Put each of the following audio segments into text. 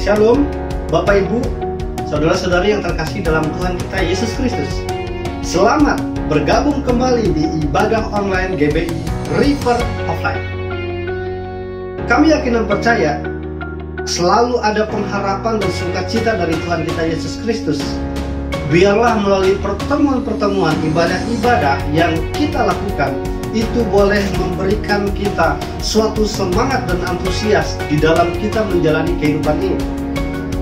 Shalom, Bapak Ibu, saudara-saudari yang terkasih dalam Tuhan kita Yesus Kristus. Selamat bergabung kembali di ibadah online GBI River of Life. Kami yakin dan percaya selalu ada pengharapan dan sukacita dari Tuhan kita Yesus Kristus. Biarlah melalui pertemuan-pertemuan ibadah-ibadah yang kita lakukan itu boleh memberikan kita suatu semangat dan antusias di dalam kita menjalani kehidupan ini.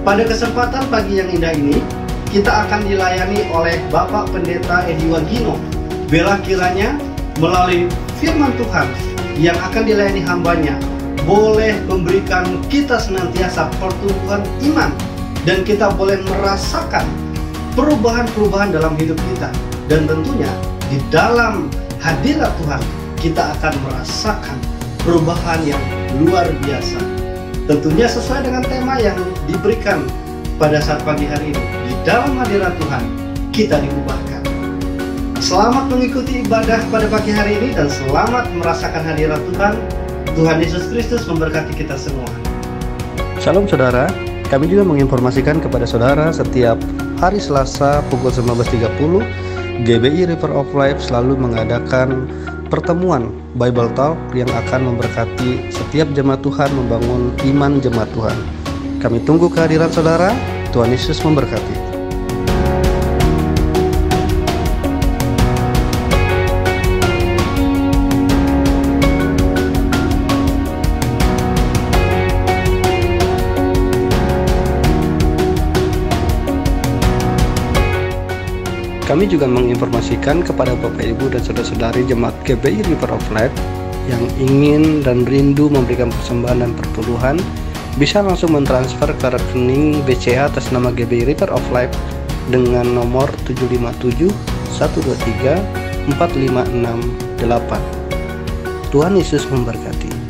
Pada kesempatan pagi yang indah ini, kita akan dilayani oleh Bapak Pendeta Edi Wagino. Bila kiranya melalui firman Tuhan yang akan dilayani hambanya, boleh memberikan kita senantiasa pertumbuhan iman, dan kita boleh merasakan perubahan-perubahan dalam hidup kita. Dan tentunya di dalam hadirat Tuhan kita akan merasakan perubahan yang luar biasa. Tentunya sesuai dengan tema yang diberikan pada saat pagi hari ini. Di dalam hadirat Tuhan kita diubahkan. Selamat mengikuti ibadah pada pagi hari ini dan selamat merasakan hadirat Tuhan. Tuhan Yesus Kristus memberkati kita semua. Shalom saudara, kami juga menginformasikan kepada saudara setiap hari Selasa pukul 19.30 GBI River of Life selalu mengadakan pertemuan Bible Talk yang akan memberkati setiap jemaat Tuhan, membangun iman jemaat Tuhan. Kami tunggu kehadiran saudara. Tuhan Yesus memberkati. Kami juga menginformasikan kepada Bapak Ibu dan saudara-saudari jemaat GBI River of Life yang ingin dan rindu memberikan persembahan dan perpuluhan, bisa langsung mentransfer ke rekening BCA atas nama GBI River of Life dengan nomor 757 123 4568. Tuhan Yesus memberkati.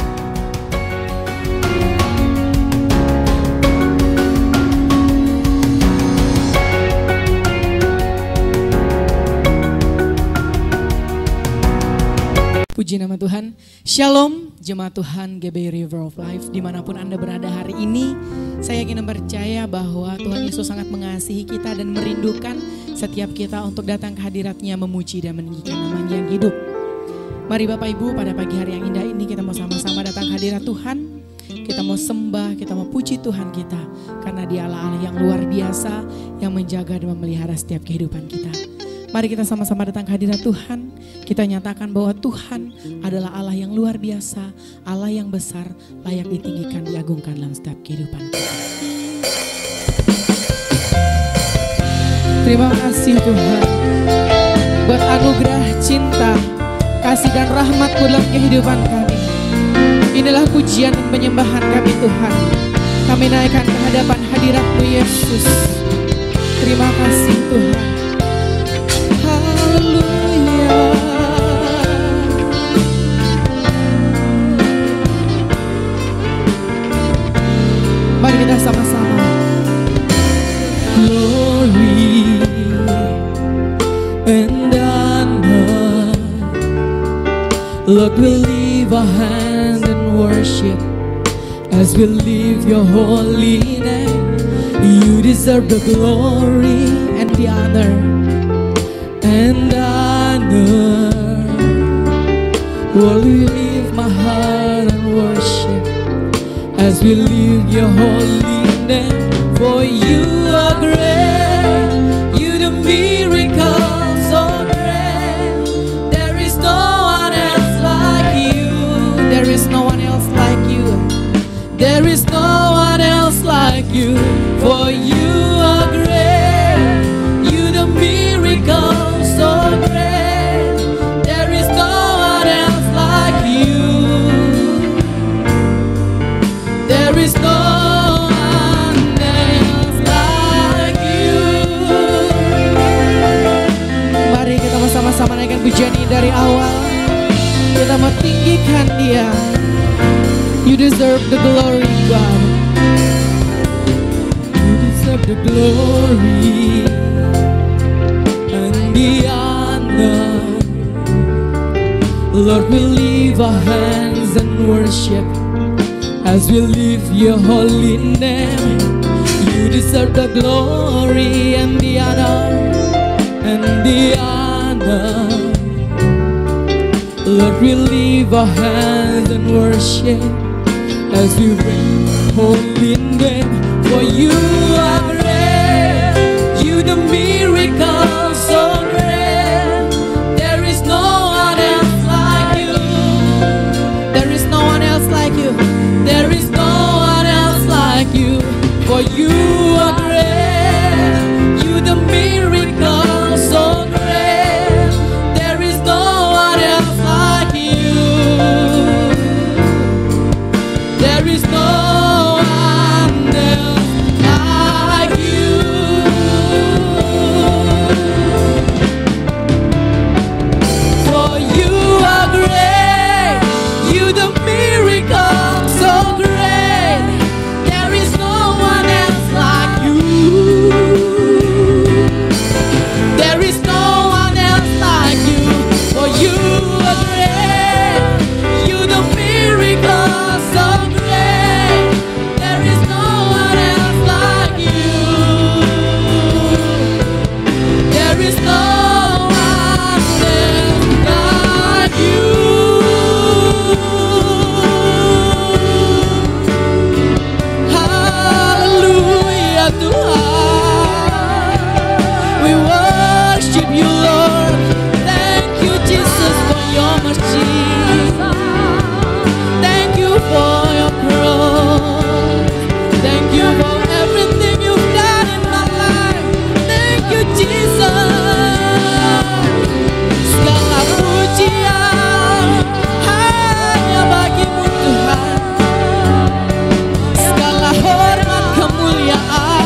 Puji nama Tuhan. Shalom jemaat Tuhan GBI River of Life dimanapun Anda berada hari ini. Saya yakin dan percaya bahwa Tuhan Yesus sangat mengasihi kita dan merindukan setiap kita untuk datang ke hadirat-Nya, memuji dan meninggikan nama-Nya yang hidup. Mari Bapak Ibu, pada pagi hari yang indah ini kita mau sama-sama datang ke hadirat Tuhan. Kita mau sembah, kita mau puji Tuhan kita, karena Dia Allah yang luar biasa yang menjaga dan memelihara setiap kehidupan kita. Mari kita sama-sama datang ke hadirat Tuhan. Kita nyatakan bahwa Tuhan adalah Allah yang luar biasa, Allah yang besar, layak ditinggikan, diagungkan dalam setiap kehidupan kita. Terima kasih Tuhan buat anugerah cinta, kasih dan rahmat-Mu dalam kehidupan kami. Inilah pujian dan penyembahan kami Tuhan. Kami naikkan ke hadapan hadirat-Mu Yesus. Terima kasih Tuhan. Haleluya. Mari kita sama-sama. Glory and honor, Lord, we lift our hands in worship as we lift Your holy name. You deserve the glory and the honor and honor. Lord, we lift my heart and worship as we lift Your holy name. For You are great, You do miracles so great. There is no one else like You. There is no one else like You. There is no one else like You. For You are great, You do miracles so great. There is no one else like You. There is no one else like You. Mari kita bersama-sama naikkan pujian ini dari awal. Kita mau tinggikan Dia. You deserve the glory, God. You deserve the glory and the honor. Lord, we lift our hands and worship as we lift Your holy name. You deserve the glory and the honor, and the honor. Lord, we lift our hands and worship as we bring holy name. For you are great, you the miracle so great. There is no one else like you. There is no one else like you. There is no one else like you. For you are great, you the miracle so great. There is no one else like you. There is no one else like you. For you are great, you the miracle so great. There is no one else like you. There is no one else like you. For you are great, you the miracle so great. There is no one else like you. There is no one else like you. Hallelujah, Tuhan. We worship you, Lord. Thank you, Jesus, for your mercy. Thank you for your cross. Thank you for everything you've done in my life. Thank you, Jesus. Segala pujian hanya bagimu, Tuhan. Segala hormat kemuliaan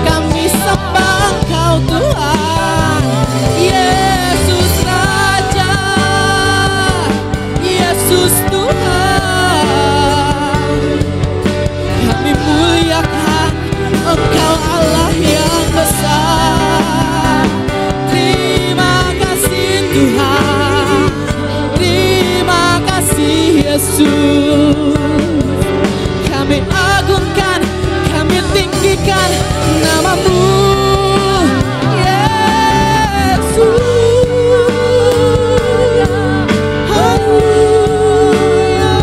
kami sembah Engkau, Tuhan. Yesus Raja, Yesus Tuhan. Kami muliakan Engkau, Allah yang besar. Terima kasih Tuhan, terima kasih Yesus. Kami agungkan, kami tinggikan namamu, Yesus. Haleluya,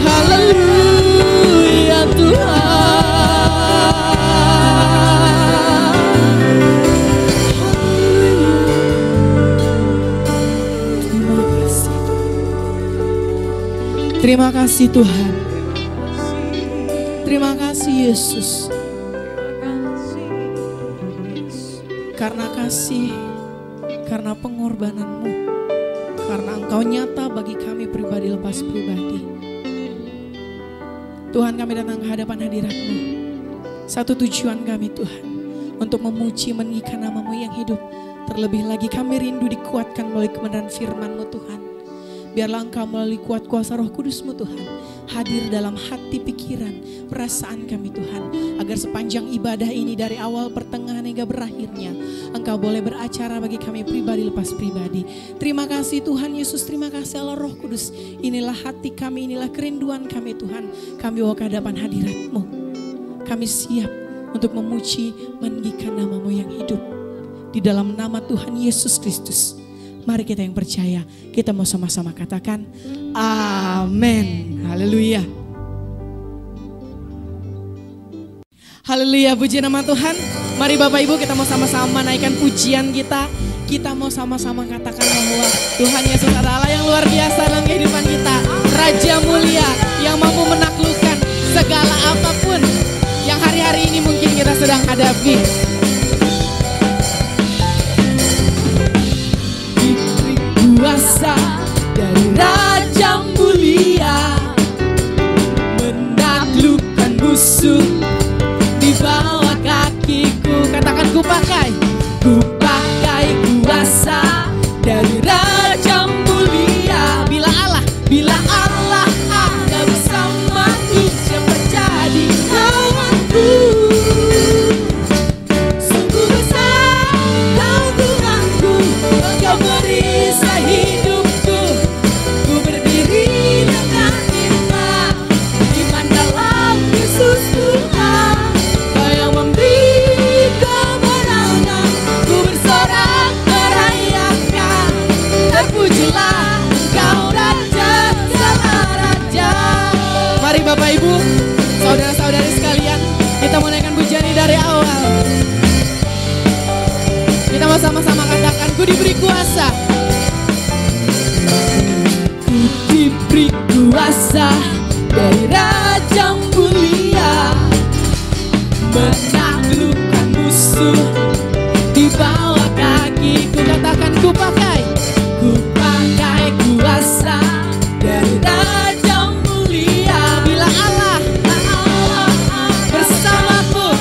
haleluya Tuhan. Terima kasih Tuhan. Terima kasih Yesus. Karena kasih, karena pengorbananmu, karena Engkau nyata bagi kami pribadi lepas pribadi. Tuhan, kami datang ke hadapan hadirat-Mu. Satu tujuan kami Tuhan, untuk memuji meninggikan nama-Mu yang hidup. Terlebih lagi kami rindu dikuatkan melalui kebenaran firman-Mu Tuhan. Biarlah Engkau melalui kuat kuasa Roh Kudus-Mu Tuhan hadir dalam hati, pikiran, perasaan kami Tuhan. Agar sepanjang ibadah ini dari awal, pertengahan hingga berakhirnya, Engkau boleh beracara bagi kami pribadi lepas pribadi. Terima kasih Tuhan Yesus, terima kasih Allah Roh Kudus. Inilah hati kami, inilah kerinduan kami Tuhan. Kami bawa ke hadapan hadirat-Mu. Kami siap untuk memuji, meninggikan nama-Mu yang hidup. Di dalam nama Tuhan Yesus Kristus. Mari kita yang percaya, kita mau sama-sama katakan amin. Haleluya. Haleluya, puji nama Tuhan. Mari Bapak Ibu, kita mau sama-sama menaikkan pujian kita. Kita mau sama-sama katakan bahwa Tuhan Yesus adalah yang luar biasa dalam kehidupan kita. Raja mulia yang mampu menaklukkan segala apapun yang hari-hari ini mungkin kita sedang hadapi. Kuasa dari Raja mulia menaklukkan musuh di bawah kakiku. Katakan ku pakai kuasa dari Raja mulia. Bila Allah ada bersamaku, siapa jadi lawanku? Sungguh besar Kau Tuhanku, Engkau perisai hidupku. Ku berdiri dengan iman dalam Yesus Tuhan. sama-sama katakan, ku diberi kuasa. Ku diberi kuasa dari Raja mulia, menaklukkan musuh di bawah kakiku. Katakan, ku pakai kuasa dari Raja mulia. Bila Allah bersamaku,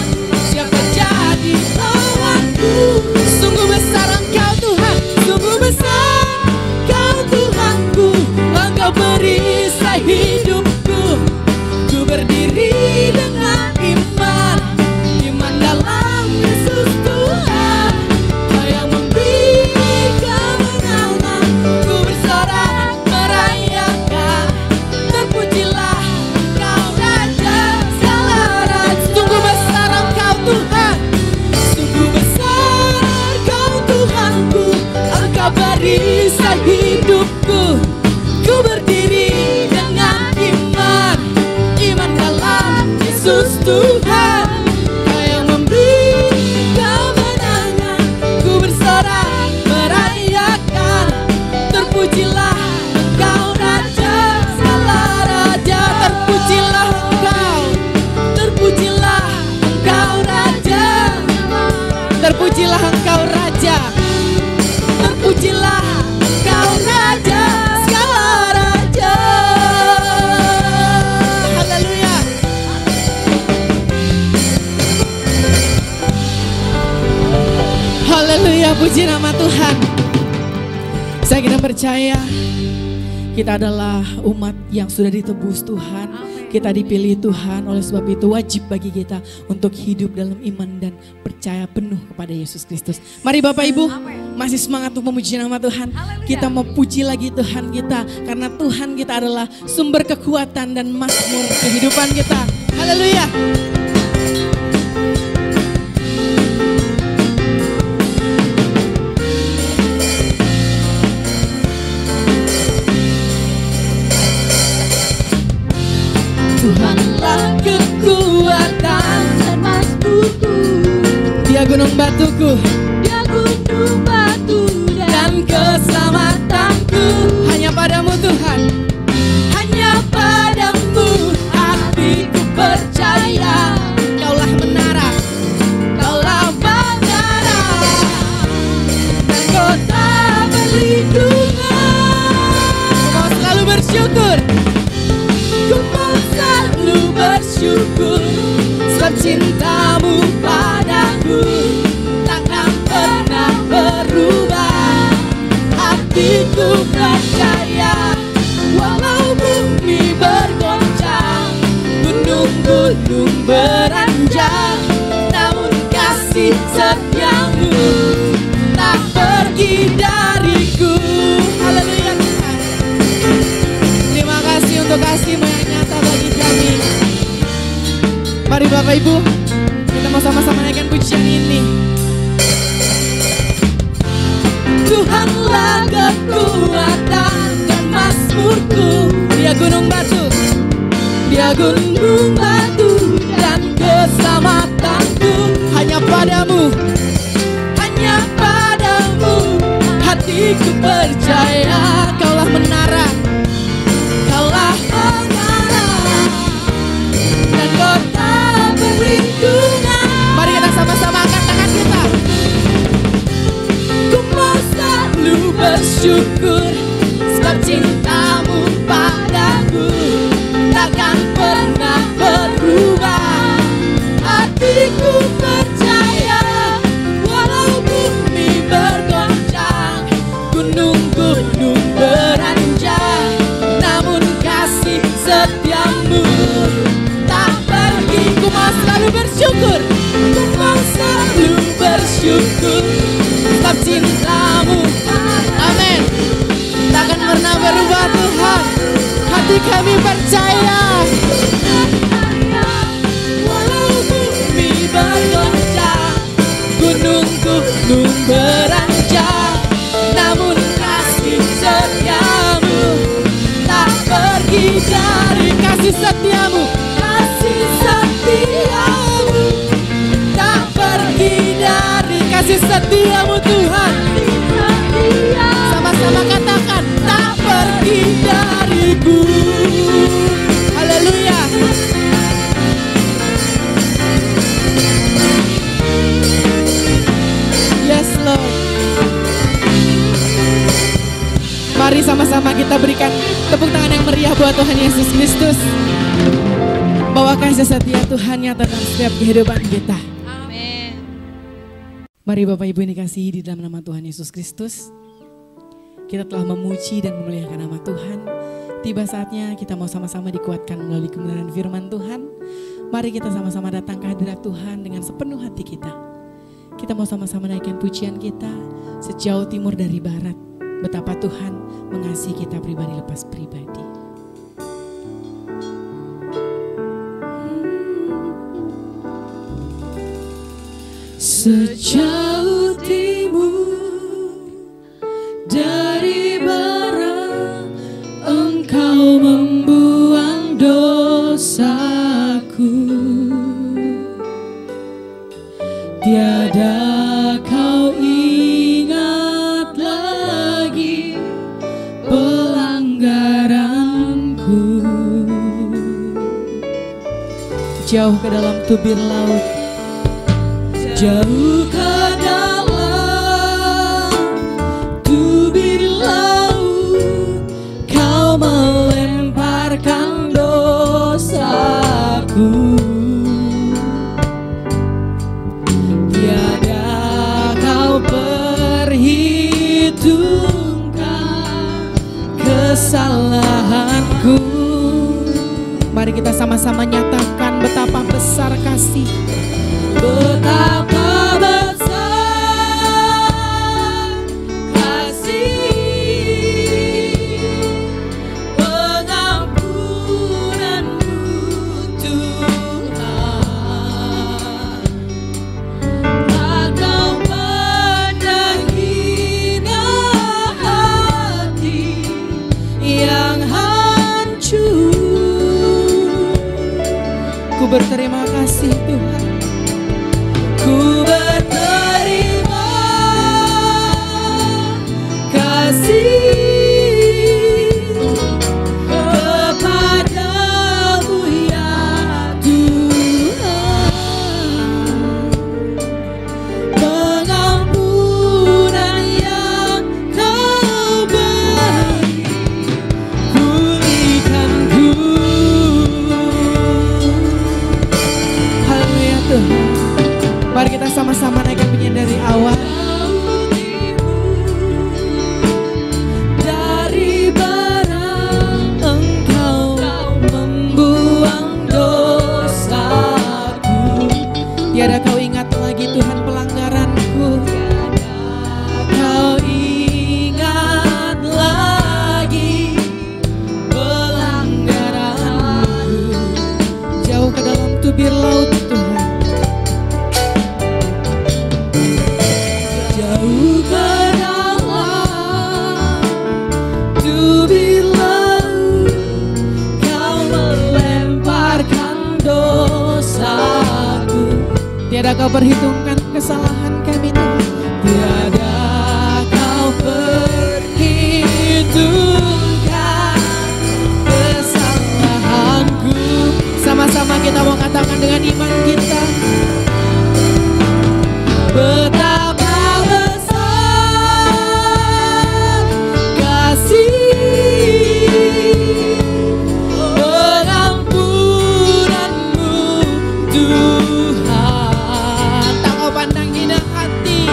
siapa jadi lawanku? Sungguh besar Engkau Tuhan, sungguh besar Engkau Tuhanku. Engkau perisai hidupku. Ku berdiri dengan iman dalam Yesus Tuhan. Kau yang memberi kemenangan. Ku bersorak merayakan, terpujilah Engkau Raja segala raja. Sungguh besar Engkau Tuhan, sungguh besar Engkau Tuhanku. Engkau perisai hidupku. Ku berdiri dengan iman dalam Yesus Tuhan. Kau yang memberi kemenangan. Ku bersorak merayakan, terpujilah Engkau Raja segala raja. Terpujilah Engkau, terpujilah Engkau Raja, terpujilah Engkau Raja, terpujilah Engkau Raja segala raja. Haleluya. Haleluya, puji nama Tuhan. Saya kira percaya kita adalah umat yang sudah ditebus Tuhan. Kita dipilih Tuhan, oleh sebab itu wajib bagi kita untuk hidup dalam iman dan percaya penuh kepada Yesus Kristus. Mari Bapak Ibu, masih semangat untuk memuji nama Tuhan. Kita mau puji lagi Tuhan kita, karena Tuhan kita adalah sumber kekuatan dan mazmur kehidupan kita. Haleluya. Tuhanlah kekuatan dan mazmurku. Dia gunung batuku, dia gunung batu dan keselamatanku. Hanya padamu Tuhan, hanya padamu hatiku percaya. Kaulah menara, kaulah menara dan kota perlindungan. Kau selalu bersyukur, selalu bersyukur, sebab cintamu padaku takkan pernah berubah. Hatiku percaya, walau bumi bergoncang, gunung-gunung beranjak, namun kasih setiamu tak pergi dariku. Haleluya Tuhan. Terima kasih untuk kasih-Mu yang nyata bagi kami. Mari Bapak Ibu, kita mau sama-sama naikkan pujian ini. Tuhanlah kekuatan dan mazmurku. Dia gunung batu, dia gunung batu dan keselamatanku. Hanya padamu, hanya padamu hatiku percaya. Kaulah menara, kaulah menara dan kota perlindungan. Mari kita sama-sama angkat tangan kita. Ku mau selalu bersyukur, sebab cintamu padaku takkan pernah berubah. Hatiku percaya, walau bumi bergoncang, gunung-gunung beranjak, namun kasih setiamu tak pergi. Ku mau selalu bersyukur, ku mau selalu bersyukur, sebab cintamu, amin, takkan pernah berubah Tuhan. Hati kami percaya, walau bumi bergoncang, gunung-gunung beranjak, namun kasih setiamu tak pergi dari. Kasih setiamu, kasih setiamu tak pergi dari. Kasih setiamu Tuhan. Mari sama-sama kita berikan tepuk tangan yang meriah buat Tuhan Yesus Kristus. Bahwa kasih setia Tuhan nyata dalam setiap kehidupan kita. Amin. Mari Bapak Ibu yang dikasihi di dalam nama Tuhan Yesus Kristus. Kita telah memuji dan memuliakan nama Tuhan. Tiba saatnya kita mau sama-sama dikuatkan melalui kebenaran firman Tuhan. Mari kita sama-sama datang ke hadirat Tuhan dengan sepenuh hati kita. Kita mau sama-sama naikkan pujian kita sejauh timur dari barat. Betapa Tuhan mengasihi kita pribadi lepas pribadi. Sejauh timur dari barat, Engkau membuang dosaku. Tiada kau ingat lagi pelanggaranku. Jauh ke dalam tubir laut, jauh ke dalam tubir laut, kau melemparkan dosaku. Tiada kau perhitungkan kesalahanku. Mari kita sama-sama nyatakan betapa besar kasih, betapa besar kasih pengampunanmu Tuhan. Tak kau pandang hina hati yang hancur. Ku berterima kasih Tuhan. Ku berterima kasih kepadamu ya Tuhan. Pengampunan yang kau beri, pulihkanku. Haleluya Tuhan. Mari kita sama-sama naikkan pujian dari awal. Dari barat Engkau membuang dosaku. Tiada kau ingat lagi Tuhan pelanggaranku. Tiada kau ingat lagi pelanggaranku. Jauh ke dalam tubir laut Tuhan, jauh ke dalam tubir laut, kau melemparkan dosaku. Tiada kau perhitungkan kesalahan kami Tuhan. Tiada kau perhitungkan kesalahanku. Sama-sama kita mau katakan dengan iman kita, betapa besar kasih pengampunanmu Tuhan. Tak kau pandang hina hati,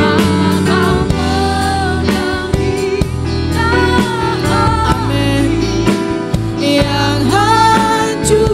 amin, yang hancur.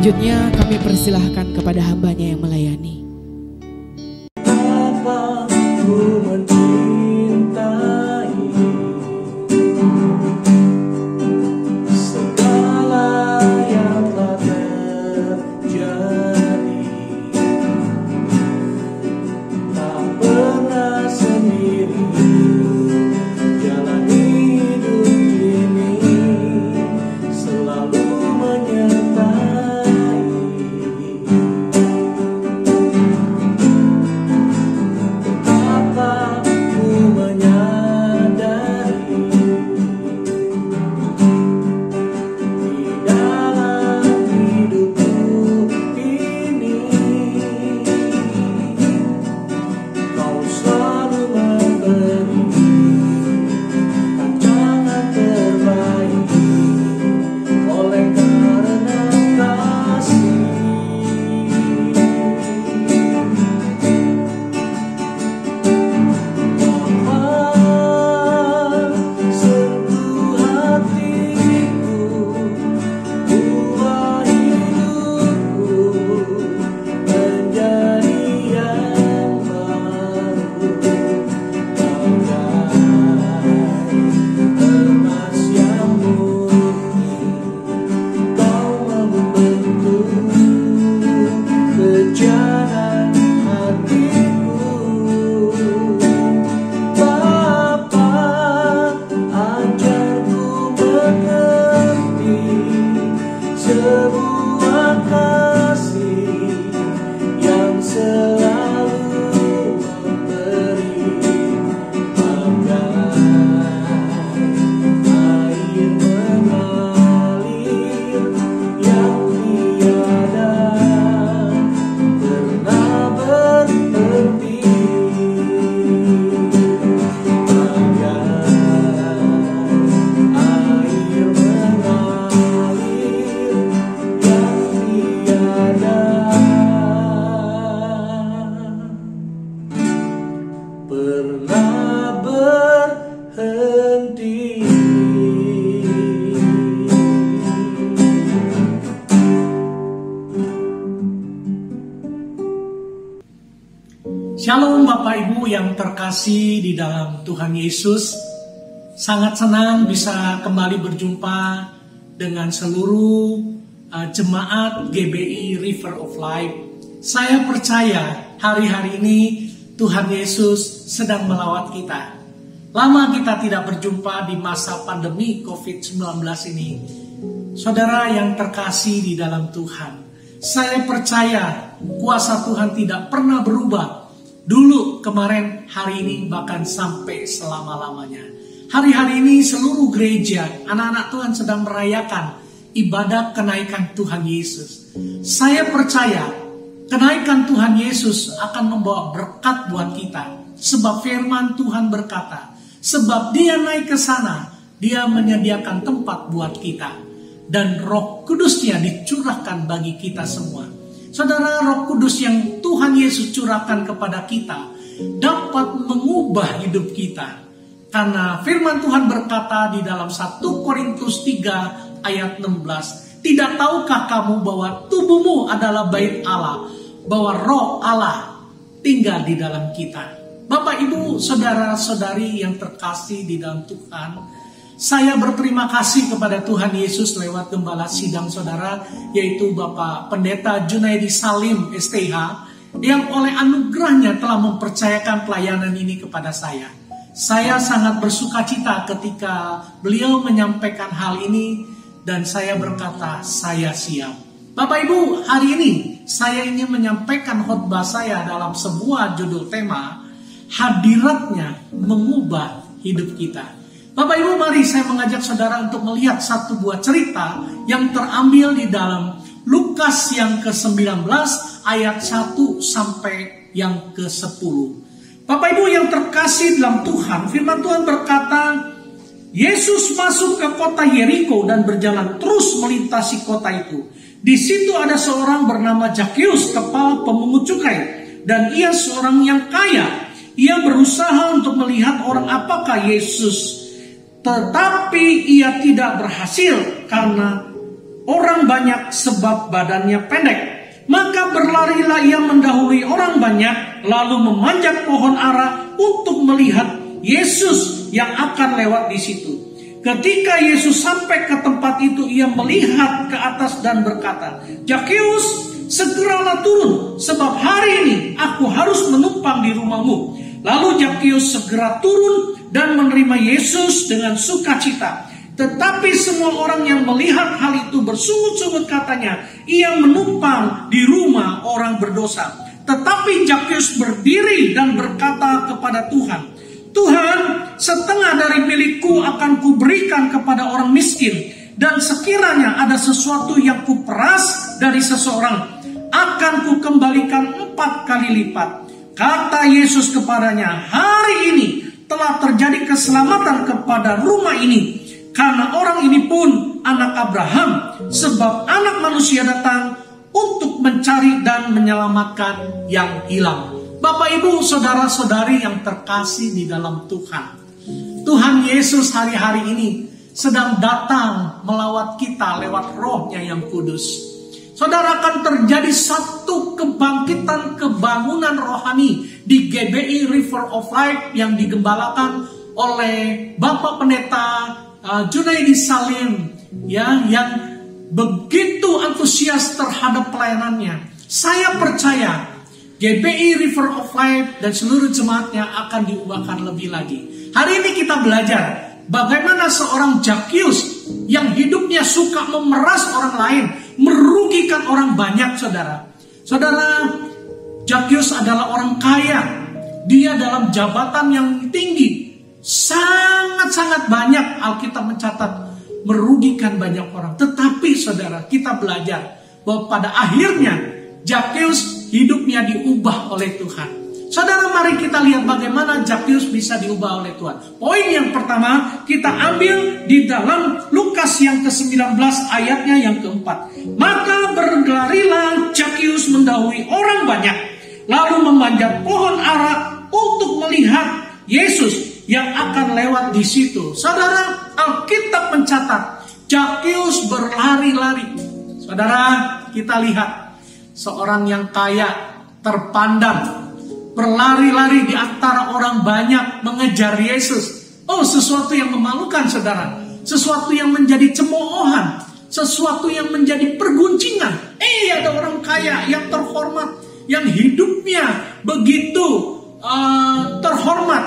Selanjutnya kami persilahkan kepada hambanya yang melayani. Bapa, ku mencintai segala yang telah terjadi. Tak pernah sendiri jalani hidup ini, selalu menyertai. Betapa ku menyadari di dalam hidupku ini, Kau selalu memberi rancangan terbaik oleh karena kasih. Sentuh hatiku, ubah hidupku menjadi yang baru, bagai emas yang murni. Kau membentuk bejana hatiku. Bapa, ajarku mengerti sebuah kasih yang selalu memberi, bagai air mengalir yang tiada pernah berhenti. Air mengalir yang tiada pernah berhenti. Shalom Bapak Ibu yang terkasih di dalam Tuhan Yesus. Sangat senang bisa kembali berjumpa dengan seluruh jemaat GBI River of Life. Saya percaya hari-hari ini Tuhan Yesus sedang melawat kita. Lama kita tidak berjumpa di masa pandemi COVID-19 ini. Saudara yang terkasih di dalam Tuhan, saya percaya kuasa Tuhan tidak pernah berubah. Dulu, kemarin, hari ini, bahkan sampai selama-lamanya. Hari-hari ini seluruh gereja, anak-anak Tuhan sedang merayakan ibadat kenaikan Tuhan Yesus. Saya percaya kenaikan Tuhan Yesus akan membawa berkat buat kita. Sebab firman Tuhan berkata, sebab dia naik ke sana, dia menyediakan tempat buat kita. Dan Roh Kudusnya dicurahkan bagi kita semua. Saudara, Roh Kudus yang Tuhan Yesus curahkan kepada kita dapat mengubah hidup kita. Karena firman Tuhan berkata di dalam 1 Korintus 3 ayat 16, tidak tahukah kamu bahwa tubuhmu adalah bait Allah, bahwa Roh Allah tinggal di dalam kita. Bapak, Ibu, saudara-saudari yang terkasih di dalam Tuhan, saya berterima kasih kepada Tuhan Yesus lewat gembala sidang saudara, yaitu Bapak Pendeta Junaidi Salim STH, yang oleh anugerahnya telah mempercayakan pelayanan ini kepada saya. Saya sangat bersukacita ketika beliau menyampaikan hal ini, dan saya berkata, saya siap. Bapak Ibu, hari ini saya ingin menyampaikan khotbah saya dalam sebuah judul tema, hadiratnya mengubah hidup kita. Bapak Ibu, mari saya mengajak saudara untuk melihat satu buah cerita yang terambil di dalam Lukas yang ke-19 ayat 1 sampai yang ke-10. Bapak Ibu yang terkasih dalam Tuhan, firman Tuhan berkata, Yesus masuk ke kota Yeriko dan berjalan terus melintasi kota itu. Di situ ada seorang bernama Zakheus, kepala pemungut cukai, dan ia seorang yang kaya. Ia berusaha untuk melihat orang apakah Yesus, tetapi ia tidak berhasil karena orang banyak sebab badannya pendek. Maka berlarilah ia mendahului orang banyak, lalu memanjat pohon ara untuk melihat Yesus yang akan lewat di situ. Ketika Yesus sampai ke tempat itu, ia melihat ke atas dan berkata, "Zakheus, segeralah turun, sebab hari ini aku harus menumpang di rumahmu." Lalu Zakheus segera turun dan menerima Yesus dengan sukacita. Tetapi semua orang yang melihat hal itu bersungut-sungut katanya, ia menumpang di rumah orang berdosa. Tetapi Zakheus berdiri dan berkata kepada Tuhan, "Tuhan, setengah dari milikku akan kuberikan kepada orang miskin, dan sekiranya ada sesuatu yang kuperas dari seseorang, akan kukembalikan 4 kali lipat." Kata Yesus kepadanya, "Hari ini telah terjadi keselamatan kepada rumah ini, karena orang ini pun anak Abraham, sebab Anak Manusia datang untuk mencari dan menyelamatkan yang hilang." Bapak, Ibu, saudara-saudari yang terkasih di dalam Tuhan, Tuhan Yesus hari-hari ini sedang datang melawat kita lewat Roh-Nya yang kudus. Saudara, akan terjadi satu kebangkitan kebangunan rohani di GBI River of Life yang digembalakan oleh Bapak Pendeta Junaidi Salim, ya, yang begitu antusias terhadap pelayanannya. Saya percaya GBI River of Life dan seluruh jemaatnya akan diubahkan lebih lagi. Hari ini kita belajar bagaimana seorang Zakheus yang hidupnya suka memeras orang lain, merugikan orang banyak, saudara. Saudara, Zakheus adalah orang kaya. Dia dalam jabatan yang tinggi. Sangat-sangat banyak Alkitab mencatat merugikan banyak orang. Tetapi saudara, kita belajar bahwa pada akhirnya Zakheus hidupnya diubah oleh Tuhan. Saudara, mari kita lihat bagaimana Zakheus bisa diubah oleh Tuhan. Poin yang pertama kita ambil di dalam Lukas yang ke-19 ayatnya yang keempat. Maka berlarilah Zakheus mendahului orang banyak, lalu memanjat pohon ara untuk melihat Yesus yang akan lewat di situ. Saudara, Alkitab mencatat Zakheus berlari-lari. Saudara, kita lihat seorang yang kaya, terpandang, berlari-lari di antara orang banyak mengejar Yesus. Oh, sesuatu yang memalukan, saudara. Sesuatu yang menjadi cemoohan. Sesuatu yang menjadi perguncingan. Ada orang kaya yang terhormat, yang hidupnya begitu terhormat,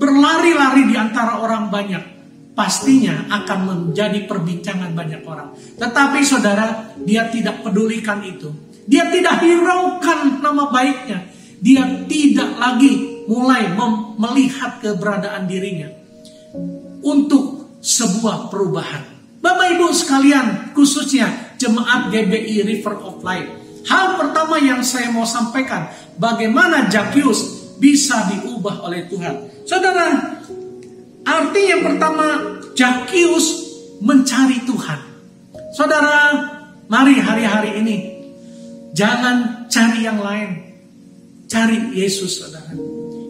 berlari-lari di antara orang banyak. Pastinya akan menjadi perbincangan banyak orang. Tetapi saudara, dia tidak pedulikan itu. Dia tidak hiraukan nama baiknya. Dia tidak lagi mulai melihat keberadaan dirinya untuk sebuah perubahan. Bapak Ibu sekalian, khususnya jemaat GBI River of Life, hal pertama yang saya mau sampaikan, bagaimana Zakheus bisa diubah oleh Tuhan. Saudara, arti yang pertama, Zakheus mencari Tuhan. Saudara, mari hari-hari ini jangan cari yang lain. Cari Yesus, saudara.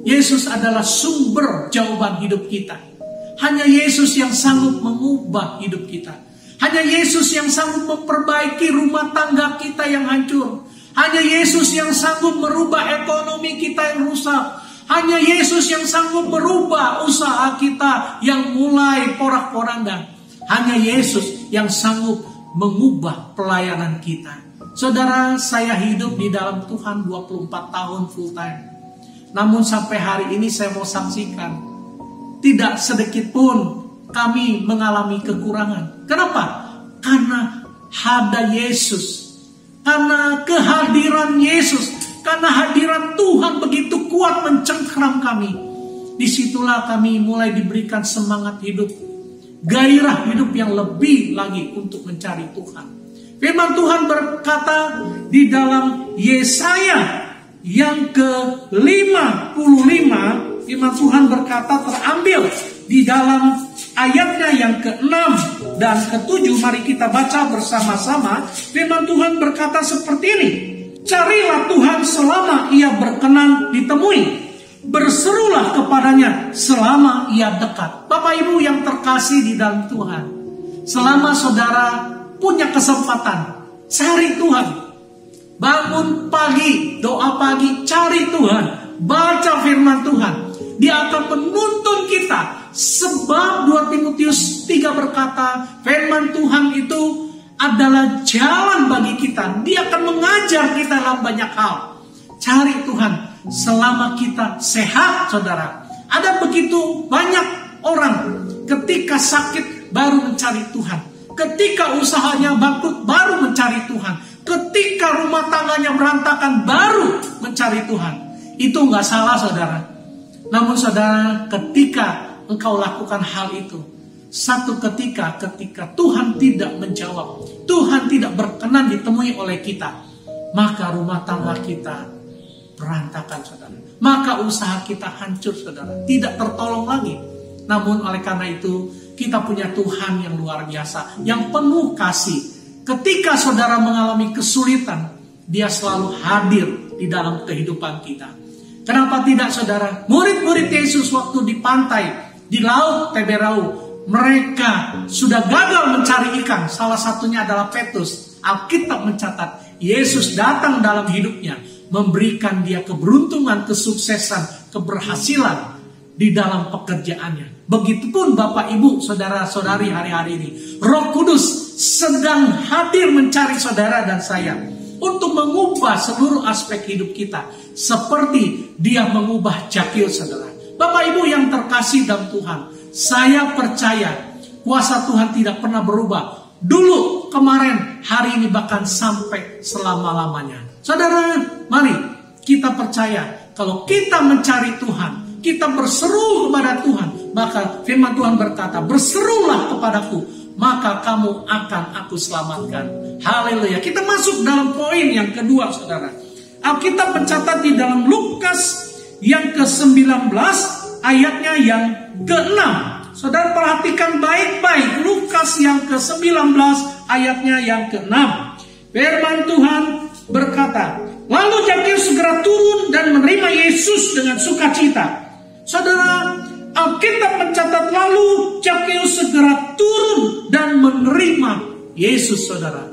Yesus adalah sumber jawaban hidup kita. Hanya Yesus yang sanggup mengubah hidup kita. Hanya Yesus yang sanggup memperbaiki rumah tangga kita yang hancur. Hanya Yesus yang sanggup merubah ekonomi kita yang rusak. Hanya Yesus yang sanggup merubah usaha kita yang mulai porak-poranda. Hanya Yesus yang sanggup mengubah pelayanan kita. Saudara, saya hidup di dalam Tuhan 24 tahun full time. Namun sampai hari ini saya mau saksikan, tidak sedikit pun kami mengalami kekurangan. Kenapa? Karena ada Yesus. Karena kehadiran Yesus. Karena hadirat Tuhan begitu kuat mencengkram kami. Disitulah kami mulai diberikan semangat hidup, gairah hidup yang lebih lagi untuk mencari Tuhan. Firman Tuhan berkata di dalam Yesaya yang ke-55, firman Tuhan berkata terambil di dalam ayatnya yang ke-6 dan ke-7. Mari kita baca bersama-sama. Firman Tuhan berkata seperti ini. Carilah Tuhan selama ia berkenan ditemui. Berserulah kepadanya selama ia dekat. Bapak Ibu yang terkasih di dalam Tuhan, selama saudara punya kesempatan, cari Tuhan. Bangun pagi, doa pagi, cari Tuhan, baca firman Tuhan. Dia akan menuntun kita. Sebab 2 Timotius 3 berkata, firman Tuhan itu adalah jalan bagi kita. Dia akan mengajar kita dalam banyak hal. Cari Tuhan selama kita sehat, saudara. Ada begitu banyak orang ketika sakit baru mencari Tuhan. Ketika usahanya bangkrut baru mencari Tuhan. Ketika rumah tangganya berantakan baru mencari Tuhan. Itu nggak salah, saudara. Namun saudara, ketika engkau lakukan hal itu, satu ketika Tuhan tidak menjawab, Tuhan tidak berkenan ditemui oleh kita, maka rumah tangga kita berantakan, saudara. Maka usaha kita hancur, saudara. Tidak tertolong lagi. Namun oleh karena itu, kita punya Tuhan yang luar biasa, yang penuh kasih. Ketika saudara mengalami kesulitan, Dia selalu hadir di dalam kehidupan kita. Kenapa tidak, saudara? Murid-murid Yesus waktu di pantai, di laut Teberau, mereka sudah gagal mencari ikan. Salah satunya adalah Petrus. Alkitab mencatat, Yesus datang dalam hidupnya, memberikan dia keberuntungan, kesuksesan, keberhasilan di dalam pekerjaannya. Begitupun Bapak Ibu, saudara-saudari hari-hari ini. Roh Kudus sedang hadir mencari saudara dan saya untuk mengubah seluruh aspek hidup kita. Seperti Dia mengubah Zakheus, saudara. Bapak Ibu yang terkasih dalam Tuhan, saya percaya kuasa Tuhan tidak pernah berubah. Dulu, kemarin, hari ini, bahkan sampai selama-lamanya. Saudara, mari kita percaya kalau kita mencari Tuhan, kita berseru kepada Tuhan, maka firman Tuhan berkata, berserulah kepadaku, maka kamu akan aku selamatkan. Haleluya. Kita masuk dalam poin yang kedua, saudara. Alkitab mencatat di dalam Lukas yang ke-19 ayatnya yang ke-6. Saudara perhatikan baik-baik Lukas yang ke-19 ayatnya yang ke-6. Firman Tuhan berkata, lalu Zakheus segera turun dan menerima Yesus dengan sukacita. Saudara, Alkitab mencatat lalu Zakheus segera turun dan menerima Yesus, saudara.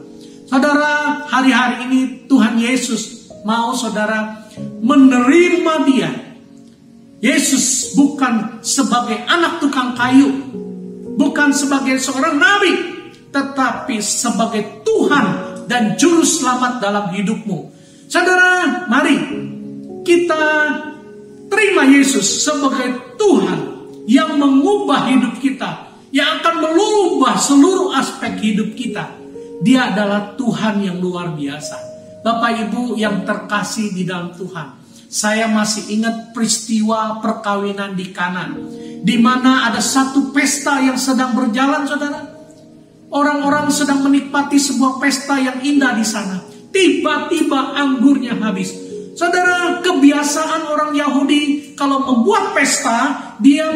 Saudara, hari-hari ini Tuhan Yesus mau saudara menerima dia. Yesus bukan sebagai anak tukang kayu, bukan sebagai seorang nabi, tetapi sebagai Tuhan dan juru selamat dalam hidupmu. Saudara, mari kita terima Yesus sebagai Tuhan yang mengubah hidup kita, yang akan merubah seluruh aspek hidup kita. Dia adalah Tuhan yang luar biasa. Bapak Ibu yang terkasih di dalam Tuhan, saya masih ingat peristiwa perkawinan di Kana, di mana ada satu pesta yang sedang berjalan, saudara. Orang-orang sedang menikmati sebuah pesta yang indah di sana. Tiba-tiba anggurnya habis. Saudara, kebiasaan orang Yahudi kalau membuat pesta, dia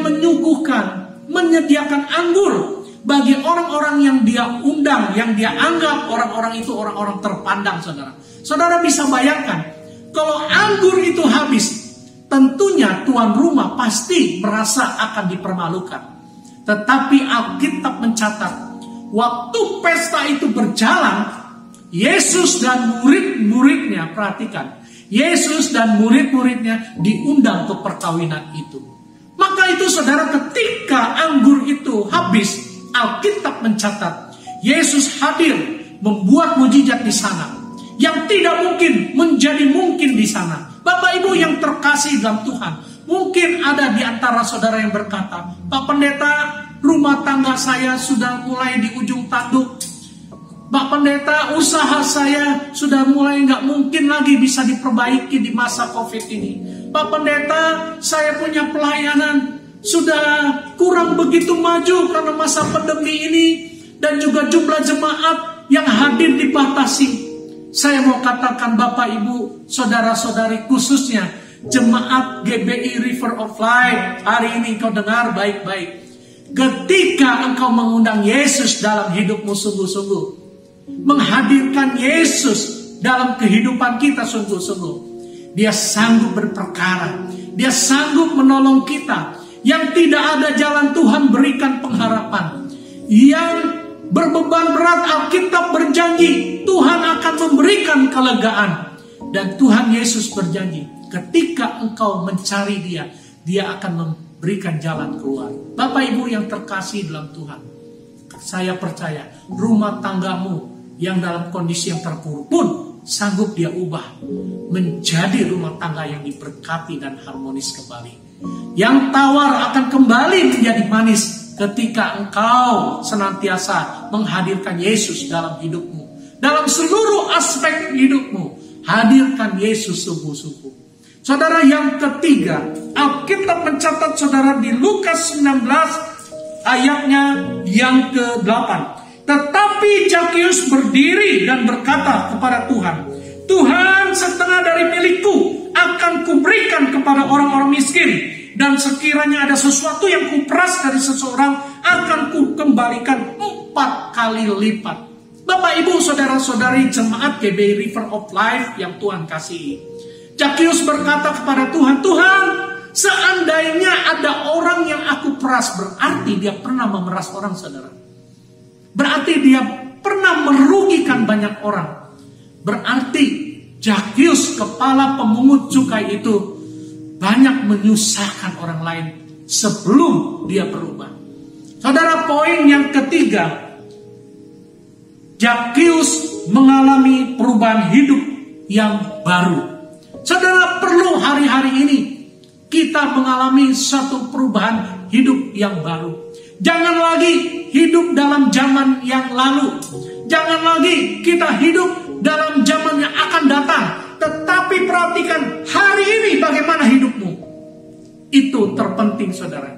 menyediakan anggur bagi orang-orang yang dia undang, yang dia anggap orang-orang itu orang-orang terpandang, saudara. Saudara bisa bayangkan, kalau anggur itu habis, tentunya tuan rumah pasti merasa akan dipermalukan. Tetapi Alkitab mencatat, waktu pesta itu berjalan, Yesus dan murid-muridnya, perhatikan, Yesus dan murid-muridnya diundang ke perkawinan itu. Maka itu saudara, ketika anggur itu habis, Alkitab mencatat, Yesus hadir membuat mujizat di sana yang tidak mungkin menjadi mungkin di sana. Bapak Ibu yang terkasih dalam Tuhan, mungkin ada di antara saudara yang berkata, Pak Pendeta, rumah tangga saya sudah mulai di ujung tanduk. Pak Pendeta, usaha saya sudah mulai nggak mungkin lagi bisa diperbaiki di masa COVID ini. Pak Pendeta, saya punya pelayanan sudah kurang begitu maju karena masa pandemi ini, dan juga jumlah jemaat yang hadir dibatasi. Saya mau katakan Bapak Ibu, saudara-saudari, khususnya jemaat GBI River of Life, hari ini engkau dengar baik-baik. Ketika engkau mengundang Yesus dalam hidupmu sungguh-sungguh, menghadirkan Yesus dalam kehidupan kita sungguh-sungguh, Dia sanggup berperkara, Dia sanggup menolong kita. Yang tidak ada jalan, Tuhan berikan pengharapan. Yang berbeban berat, Alkitab berjanji Tuhan akan memberikan kelegaan. Dan Tuhan Yesus berjanji, ketika engkau mencari Dia, Dia akan memberikan jalan keluar. Bapak Ibu yang terkasih dalam Tuhan, saya percaya rumah tanggamu yang dalam kondisi yang terpuruk pun sanggup Dia ubah menjadi rumah tangga yang diberkati dan harmonis kembali. Yang tawar akan kembali menjadi manis ketika engkau senantiasa menghadirkan Yesus dalam hidupmu. Dalam seluruh aspek hidupmu, hadirkan Yesus sungguh-sungguh. Saudara, yang ketiga, Alkitab mencatat saudara di Lukas 19 ayatnya yang ke-8. Tetapi Zakheus berdiri dan berkata kepada Tuhan, Tuhan, setengah dari milikku akan kuberikan kepada orang-orang miskin, dan sekiranya ada sesuatu yang kuperas dari seseorang akan kukembalikan 4 kali lipat. Bapak, Ibu, saudara-saudari jemaat GBI River of Life yang Tuhan kasihi, Zakheus berkata kepada Tuhan, Tuhan, seandainya ada orang yang aku peras, berarti dia pernah memeras orang, saudara. Berarti dia pernah merugikan banyak orang. Berarti Zakheus, kepala pemungut cukai itu, banyak menyusahkan orang lain sebelum dia berubah. Saudara, poin yang ketiga, Zakheus mengalami perubahan hidup yang baru. Saudara, perlu hari-hari ini kita mengalami satu perubahan hidup yang baru. Jangan lagi hidup dalam zaman yang lalu. Jangan lagi kita hidup dalam zaman yang akan datang. Tetapi perhatikan hari ini bagaimana hidupmu. Itu terpenting, saudara.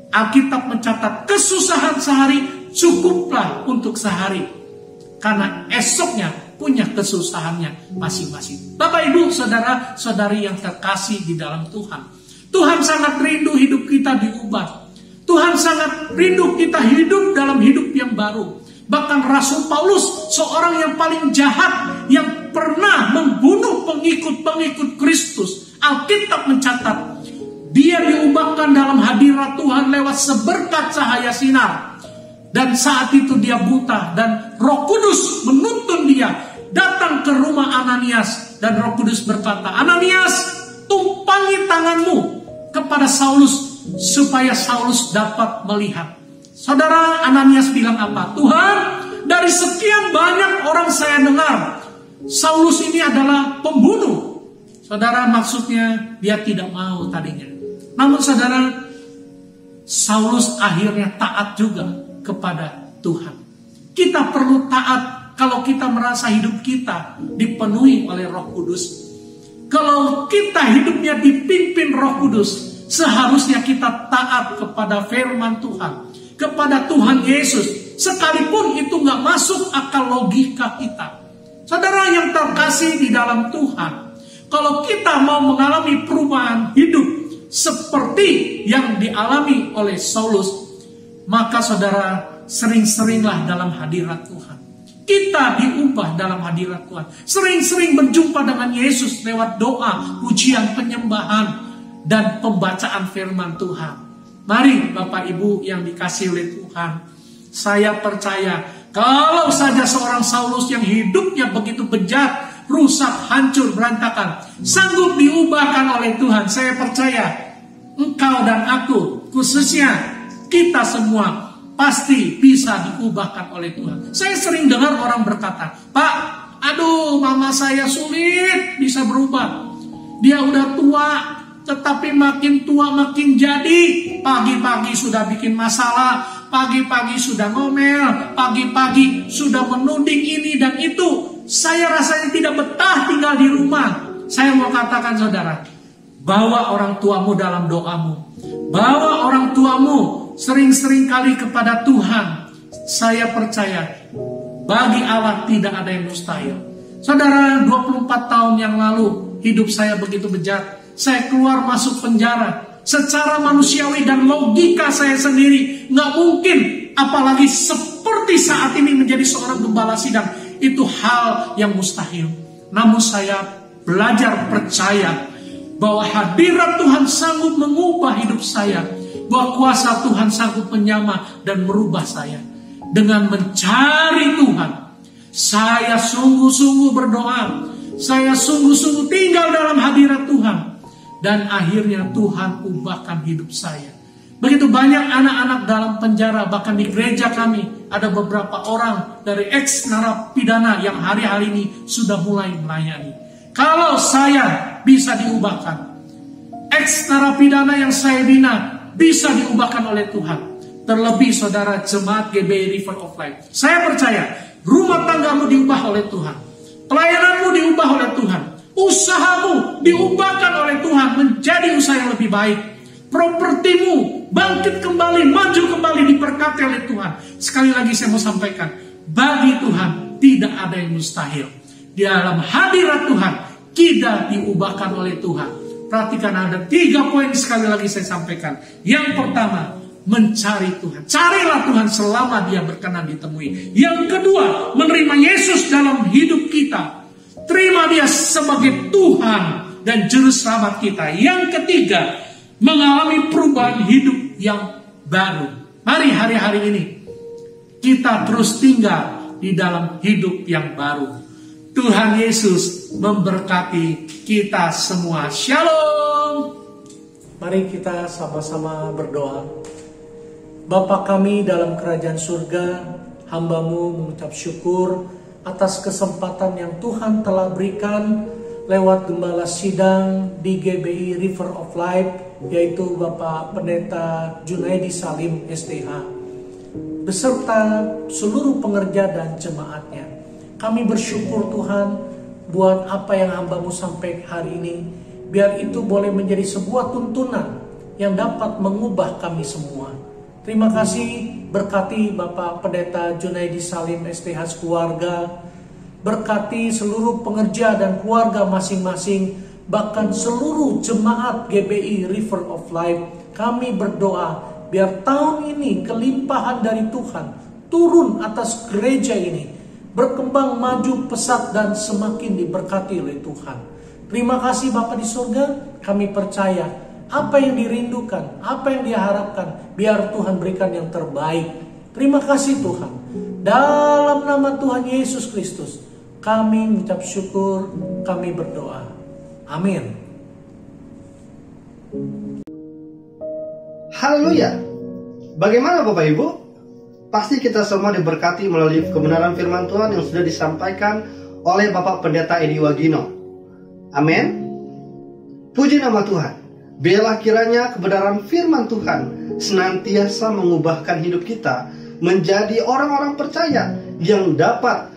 Alkitab mencatat kesusahan sehari cukuplah untuk sehari. Karena esoknya punya kesusahannya masing-masing. Bapak, Ibu, saudara-saudari yang terkasih di dalam Tuhan, Tuhan sangat rindu hidup kita diubah. Tuhan sangat rindu kita hidup dalam hidup yang baru. Bahkan Rasul Paulus, seorang yang paling jahat, yang pernah membunuh pengikut-pengikut Kristus, Alkitab mencatat, dia diubahkan dalam hadirat Tuhan lewat seberkat cahaya sinar. Dan saat itu dia buta, dan Roh Kudus menuntun dia datang ke rumah Ananias. Dan Roh Kudus berkata, Ananias, tumpangi tanganmu kepada Saulus supaya Saulus dapat melihat. Saudara, Ananias bilang apa? Tuhan, dari sekian banyak orang saya dengar, Saulus ini adalah pembunuh. Saudara, maksudnya dia tidak mau tadinya. Namun saudara, Saulus akhirnya taat juga kepada Tuhan. Kita perlu taat kalau kita merasa hidup kita dipenuhi oleh Roh Kudus. Kalau kita hidupnya dipimpin Roh Kudus, seharusnya kita taat kepada firman Tuhan, kepada Tuhan Yesus, sekalipun itu gak masuk akal logika kita. Saudara yang terkasih di dalam Tuhan, kalau kita mau mengalami perubahan hidup seperti yang dialami oleh Saulus, maka saudara, sering-seringlah dalam hadirat Tuhan. Kita diubah dalam hadirat Tuhan. Sering-sering berjumpa dengan Yesus lewat doa, pujian, penyembahan, dan pembacaan firman Tuhan. Mari Bapak Ibu yang dikasihi oleh Tuhan, saya percaya kalau saja seorang Saulus yang hidupnya begitu bejat, rusak, hancur, berantakan, sanggup diubahkan oleh Tuhan, saya percaya engkau dan aku, khususnya kita semua, pasti bisa diubahkan oleh Tuhan. Saya sering dengar orang berkata, Pak, aduh mama saya sulit bisa berubah. Dia udah tua, tetapi makin tua makin jadi. Pagi-pagi sudah bikin masalah, pagi-pagi sudah ngomel, pagi-pagi sudah menuding ini dan itu. Saya rasanya tidak betah tinggal di rumah. Saya mau katakan saudara, bawa orang tuamu dalam doamu. Bawa orang tuamu sering-sering kali kepada Tuhan. Saya percaya bagi Allah tidak ada yang mustahil. Saudara, 24 tahun yang lalu hidup saya begitu bejat. Saya keluar masuk penjara. Secara manusiawi dan logika saya sendiri gak mungkin, apalagi seperti saat ini menjadi seorang gembala sidang. Itu hal yang mustahil. Namun saya belajar percaya bahwa hadirat Tuhan sanggup mengubah hidup saya, bahwa kuasa Tuhan sanggup menyamah dan merubah saya. dengan mencari Tuhan. Saya sungguh-sungguh berdoa, saya sungguh-sungguh tinggal dalam hadirat Tuhan, dan akhirnya Tuhan ubahkan hidup saya. Begitu banyak anak-anak dalam penjara, bahkan di gereja kami ada beberapa orang dari ex-narapidana yang hari-hari ini sudah mulai melayani. Kalau saya bisa diubahkan, ex-narapidana yang saya bina bisa diubahkan oleh Tuhan. Terlebih saudara jemaat GBI River of Life, saya percaya rumah tanggamu diubah oleh Tuhan, pelayananmu diubah oleh Tuhan, usahamu diubahkan oleh Tuhan menjadi usaha yang lebih baik, propertimu bangkit kembali, maju kembali, diberkati oleh Tuhan. Sekali lagi saya mau sampaikan, bagi Tuhan tidak ada yang mustahil. Di dalam hadirat Tuhan kita diubahkan oleh Tuhan. Perhatikan, ada 3 poin sekali lagi saya sampaikan. Yang pertama, mencari Tuhan. Carilah Tuhan selama Dia berkenan ditemui. Yang kedua, menerima Yesus dalam hidup kita. Terima Dia sebagai Tuhan dan Juru Selamat kita. Yang ketiga, mengalami perubahan hidup yang baru. Mari hari-hari ini kita terus tinggal di dalam hidup yang baru. Tuhan Yesus memberkati kita semua. Shalom. Mari kita sama-sama berdoa. Bapa kami dalam kerajaan surga, hamba-Mu mengucap syukur atas kesempatan yang Tuhan telah berikan lewat gembala sidang di GBI River of Life, yaitu Bapak Pendeta Junaidi Salim STH, beserta seluruh pengerja dan jemaatnya. Kami bersyukur Tuhan buat apa yang hamba-Mu sampaikan hari ini. Biar itu boleh menjadi sebuah tuntunan yang dapat mengubah kami semua. Terima kasih, berkati Bapak Pendeta Junaidi Salim STH keluarga, berkati seluruh pengerja dan keluarga masing-masing, bahkan seluruh jemaat GBI River of Life. Kami berdoa biar tahun ini kelimpahan dari Tuhan turun atas gereja ini, berkembang maju pesat dan semakin diberkati oleh Tuhan. Terima kasih Bapa di surga, kami percaya apa yang dirindukan, apa yang diharapkan, biar Tuhan berikan yang terbaik. Terima kasih Tuhan. Dalam nama Tuhan Yesus Kristus, kami mengucap syukur, kami berdoa. Amin. Haleluya. Bagaimana Bapak Ibu? Pasti kita semua diberkati melalui kebenaran firman Tuhan yang sudah disampaikan oleh Bapak Pendeta Edi Wagino. Amin. Puji nama Tuhan. Biarlah kiranya kebenaran firman Tuhan senantiasa mengubahkan hidup kita menjadi orang-orang percaya yang dapat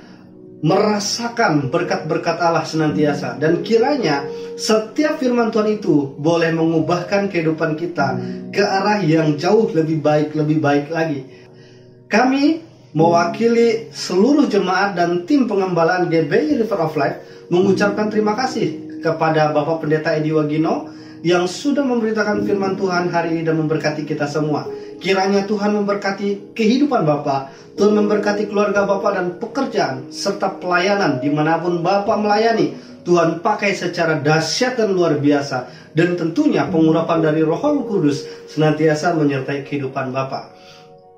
merasakan berkat-berkat Allah senantiasa. Dan kiranya setiap firman Tuhan itu boleh mengubahkan kehidupan kita ke arah yang jauh lebih baik lagi. Kami mewakili seluruh jemaat dan tim pengembalaan GBI River of Life mengucapkan terima kasih kepada Bapak Pendeta Edi Wagino yang sudah memberitakan firman Tuhan hari ini dan memberkati kita semua. Kiranya Tuhan memberkati kehidupan Bapak, Tuhan memberkati keluarga Bapak dan pekerjaan serta pelayanan dimanapun Bapak melayani. Tuhan pakai secara dahsyat dan luar biasa, dan tentunya pengurapan dari Roh Kudus senantiasa menyertai kehidupan Bapak.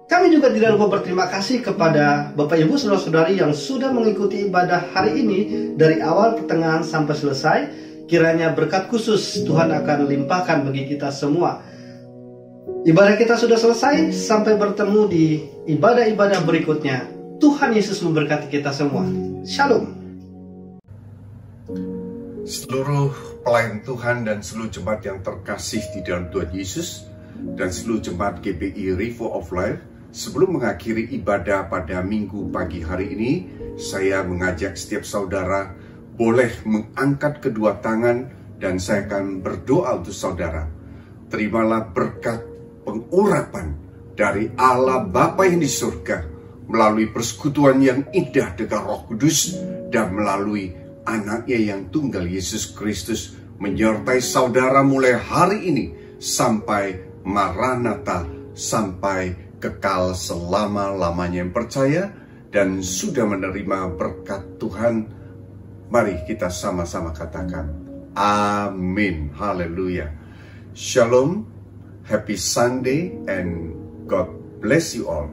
Kami juga tidak lupa berterima kasih kepada Bapak Ibu Saudara-saudari yang sudah mengikuti ibadah hari ini dari awal pertengahan sampai selesai. Kiranya berkat khusus Tuhan akan limpahkan bagi kita semua. Ibadah kita sudah selesai, sampai bertemu di ibadah-ibadah berikutnya. Tuhan Yesus memberkati kita semua. Shalom. Seluruh pelayan Tuhan dan seluruh jemaat yang terkasih di dalam Tuhan Yesus dan seluruh jemaat GBI River of Life, sebelum mengakhiri ibadah pada minggu pagi hari ini, saya mengajak setiap saudara boleh mengangkat kedua tangan dan saya akan berdoa untuk saudara. Terimalah berkat pengurapan dari Allah Bapa yang di surga melalui persekutuan yang indah dengan Roh Kudus dan melalui anaknya yang tunggal Yesus Kristus menyertai saudara mulai hari ini sampai Maranatha, sampai kekal selama-lamanya. Yang percaya dan sudah menerima berkat Tuhan, mari kita sama-sama katakan amin. Haleluya. Shalom, happy Sunday, and God bless you all.